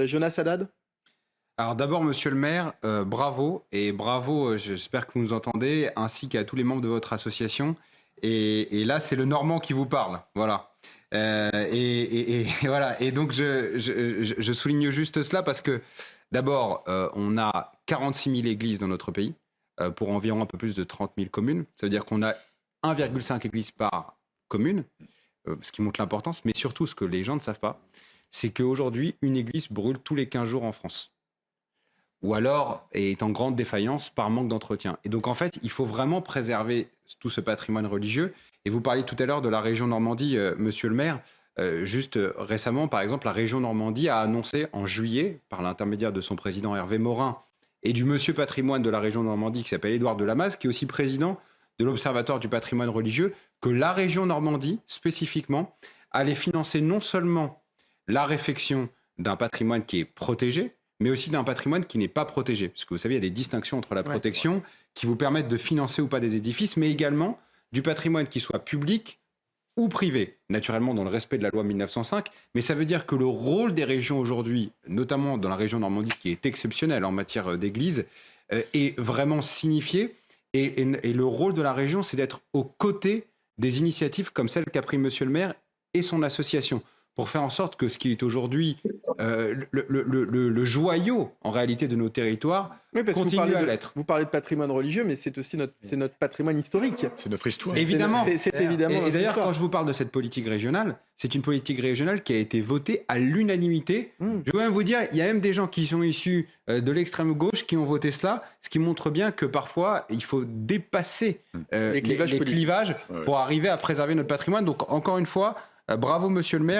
Jonas Haddad? Alors d'abord, monsieur le maire, bravo, et bravo, j'espère que vous nous entendez, ainsi qu'à tous les membres de votre association. Et là, c'est le Normand qui vous parle, voilà. Et voilà. Et donc, je souligne juste cela parce que, d'abord, on a 46 000 églises dans notre pays, pour environ un peu plus de 30 000 communes. Ça veut dire qu'on a 1,5 église par commune, ce qui montre l'importance, mais surtout, ce que les gens ne savent pas, c'est qu'aujourd'hui, une église brûle tous les 15 jours en France, ou alors est en grande défaillance par manque d'entretien. Et donc en fait, il faut vraiment préserver tout ce patrimoine religieux. Et vous parliez tout à l'heure de la région Normandie, monsieur le maire. Juste récemment, par exemple, la région Normandie a annoncé en juillet, par l'intermédiaire de son président Hervé Morin et du monsieur patrimoine de la région Normandie qui s'appelle Édouard Delamaze, qui est aussi président de l'Observatoire du patrimoine religieux, que la région Normandie, spécifiquement, allait financer non seulement la réfection d'un patrimoine qui est protégé, mais aussi d'un patrimoine qui n'est pas protégé. Parce que vous savez, il y a des distinctions entre la protection qui vous permettent de financer ou pas des édifices, mais également du patrimoine qui soit public ou privé, naturellement dans le respect de la loi 1905. Mais ça veut dire que le rôle des régions aujourd'hui, notamment dans la région Normandie, qui est exceptionnelle en matière d'église, est vraiment signifié. Et le rôle de la région, c'est d'être aux côtés des initiatives comme celle qu'a pris monsieur le maire et son association, pour faire en sorte que ce qui est aujourd'hui le joyau, en réalité, de nos territoires, continue à l'être. Vous parlez de patrimoine religieux, mais c'est aussi notre patrimoine historique. C'est notre histoire. Évidemment. C'est évidemment. Et d'ailleurs, quand je vous parle de cette politique régionale, c'est une politique régionale qui a été votée à l'unanimité. Je veux même vous dire, il y a même des gens qui sont issus de l'extrême gauche qui ont voté cela, ce qui montre bien que parfois, il faut dépasser les clivages pour arriver à préserver notre patrimoine. Donc, encore une fois, bravo, monsieur le maire.